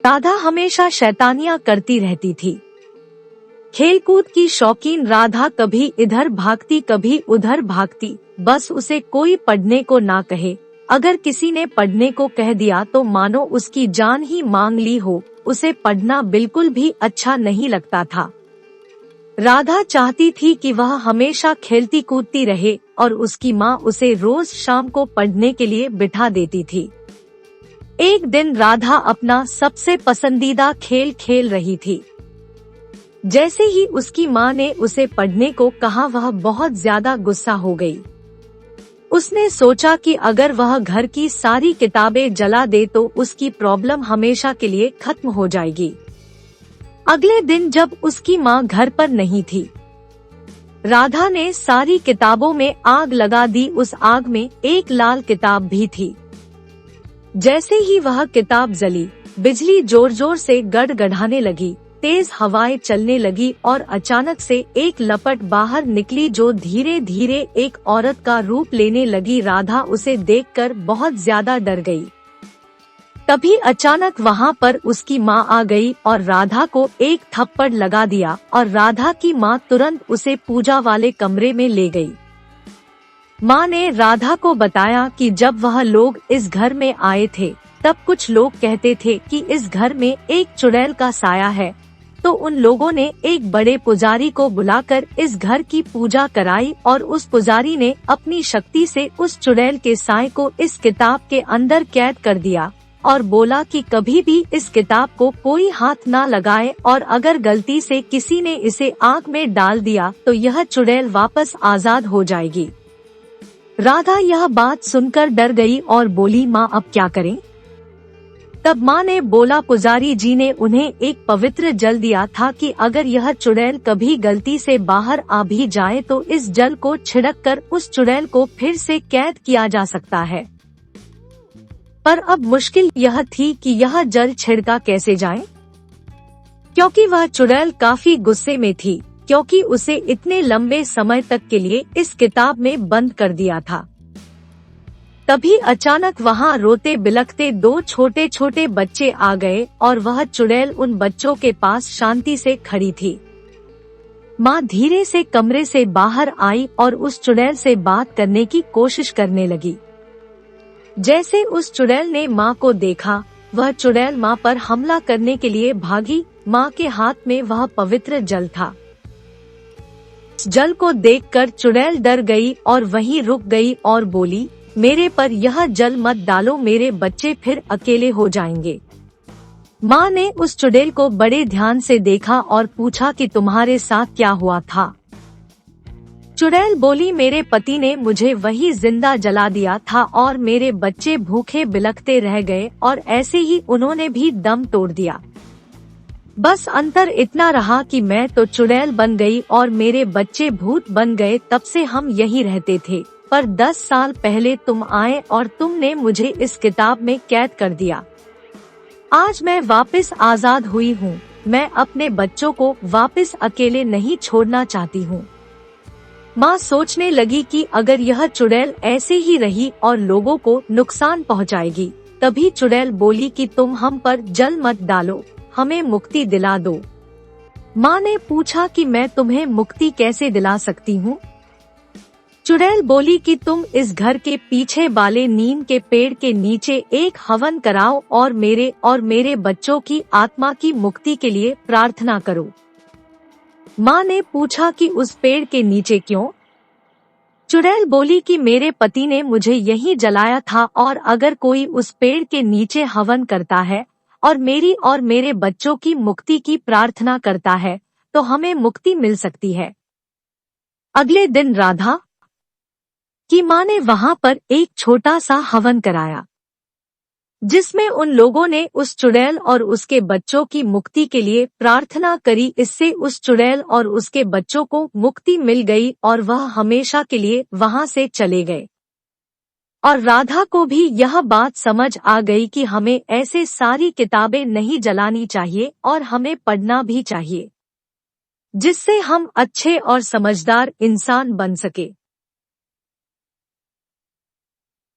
राधा हमेशा शैतानियां करती रहती थी। खेलकूद की शौकीन राधा कभी इधर भागती कभी उधर भागती, बस उसे कोई पढ़ने को ना कहे। अगर किसी ने पढ़ने को कह दिया तो मानो उसकी जान ही मांग ली हो। उसे पढ़ना बिल्कुल भी अच्छा नहीं लगता था। राधा चाहती थी कि वह हमेशा खेलती कूदती रहे और उसकी माँ उसे रोज शाम को पढ़ने के लिए बिठा देती थी। एक दिन राधा अपना सबसे पसंदीदा खेल खेल रही थी। जैसे ही उसकी माँ ने उसे पढ़ने को कहा वह बहुत ज्यादा गुस्सा हो गई। उसने सोचा कि अगर वह घर की सारी किताबें जला दे तो उसकी प्रॉब्लम हमेशा के लिए खत्म हो जाएगी। अगले दिन जब उसकी माँ घर पर नहीं थी, राधा ने सारी किताबों में आग लगा दी। उस आग में एक लाल किताब भी थी। जैसे ही वह किताब जली, बिजली जोर जोर से गड़गड़ाने लगी, तेज हवाएं चलने लगी और अचानक से एक लपट बाहर निकली जो धीरे धीरे एक औरत का रूप लेने लगी। राधा उसे देखकर बहुत ज्यादा डर गई। तभी अचानक वहाँ पर उसकी माँ आ गई और राधा को एक थप्पड़ लगा दिया और राधा की माँ तुरंत उसे पूजा वाले कमरे में ले गई। माँ ने राधा को बताया कि जब वह लोग इस घर में आए थे तब कुछ लोग कहते थे कि इस घर में एक चुड़ैल का साया है। तो उन लोगों ने एक बड़े पुजारी को बुलाकर इस घर की पूजा कराई और उस पुजारी ने अपनी शक्ति से उस चुड़ैल के साए को इस किताब के अंदर कैद कर दिया और बोला कि कभी भी इस किताब को कोई हाथ ना लगाए और अगर गलती से किसी ने इसे आग में डाल दिया तो यह चुड़ैल वापस आजाद हो जाएगी। राधा यह बात सुनकर डर गई और बोली, माँ अब क्या करें? तब माँ ने बोला, पुजारी जी ने उन्हें एक पवित्र जल दिया था कि अगर यह चुड़ैल कभी गलती से बाहर आ भी जाए तो इस जल को छिड़ककर उस चुड़ैल को फिर से कैद किया जा सकता है। पर अब मुश्किल यह थी कि यह जल छिड़का कैसे जाए, क्योंकि वह चुड़ैल काफी गुस्से में थी, क्योंकि उसे इतने लंबे समय तक के लिए इस किताब में बंद कर दिया था। तभी अचानक वहाँ रोते बिलखते दो छोटे छोटे बच्चे आ गए और वह चुड़ैल उन बच्चों के पास शांति से खड़ी थी। माँ धीरे से कमरे से बाहर आई और उस चुड़ैल से बात करने की कोशिश करने लगी। जैसे उस चुड़ैल ने माँ को देखा, वह चुड़ैल माँ पर हमला करने के लिए भागी। माँ के हाथ में वह पवित्र जल था। जल को देखकर चुड़ैल डर गई और वहीं रुक गई और बोली, मेरे पर यह जल मत डालो, मेरे बच्चे फिर अकेले हो जाएंगे। माँ ने उस चुड़ैल को बड़े ध्यान से देखा और पूछा कि तुम्हारे साथ क्या हुआ था? चुड़ैल बोली, मेरे पति ने मुझे वही जिंदा जला दिया था और मेरे बच्चे भूखे बिलखते रह गए और ऐसे ही उन्होंने भी दम तोड़ दिया। बस अंतर इतना रहा कि मैं तो चुड़ैल बन गई और मेरे बच्चे भूत बन गए। तब से हम यहीं रहते थे, पर 10 साल पहले तुम आए और तुमने मुझे इस किताब में कैद कर दिया। आज मैं वापस आजाद हुई हूँ। मैं अपने बच्चों को वापस अकेले नहीं छोड़ना चाहती हूँ। माँ सोचने लगी कि अगर यह चुड़ैल ऐसे ही रही और लोगों को नुकसान पहुँचाएगी। तभी चुड़ैल बोली कि तुम हम पर जल मत डालो, हमें मुक्ति दिला दो। माँ ने पूछा कि मैं तुम्हें मुक्ति कैसे दिला सकती हूँ? चुड़ैल बोली कि तुम इस घर के पीछे वाले नीम के पेड़ के नीचे एक हवन कराओ और मेरे बच्चों की आत्मा की मुक्ति के लिए प्रार्थना करो। माँ ने पूछा कि उस पेड़ के नीचे क्यों? चुड़ैल बोली कि मेरे पति ने मुझे यहीं जलाया था और अगर कोई उस पेड़ के नीचे हवन करता है और मेरे बच्चों की मुक्ति की प्रार्थना करता है तो हमें मुक्ति मिल सकती है। अगले दिन राधा की माँ ने वहाँ पर एक छोटा सा हवन कराया, जिसमें उन लोगों ने उस चुड़ैल और उसके बच्चों की मुक्ति के लिए प्रार्थना करी। इससे उस चुड़ैल और उसके बच्चों को मुक्ति मिल गई और वह हमेशा के लिए वहाँ से चले गए। और राधा को भी यह बात समझ आ गई कि हमें ऐसे सारी किताबें नहीं जलानी चाहिए और हमें पढ़ना भी चाहिए, जिससे हम अच्छे और समझदार इंसान बन सके।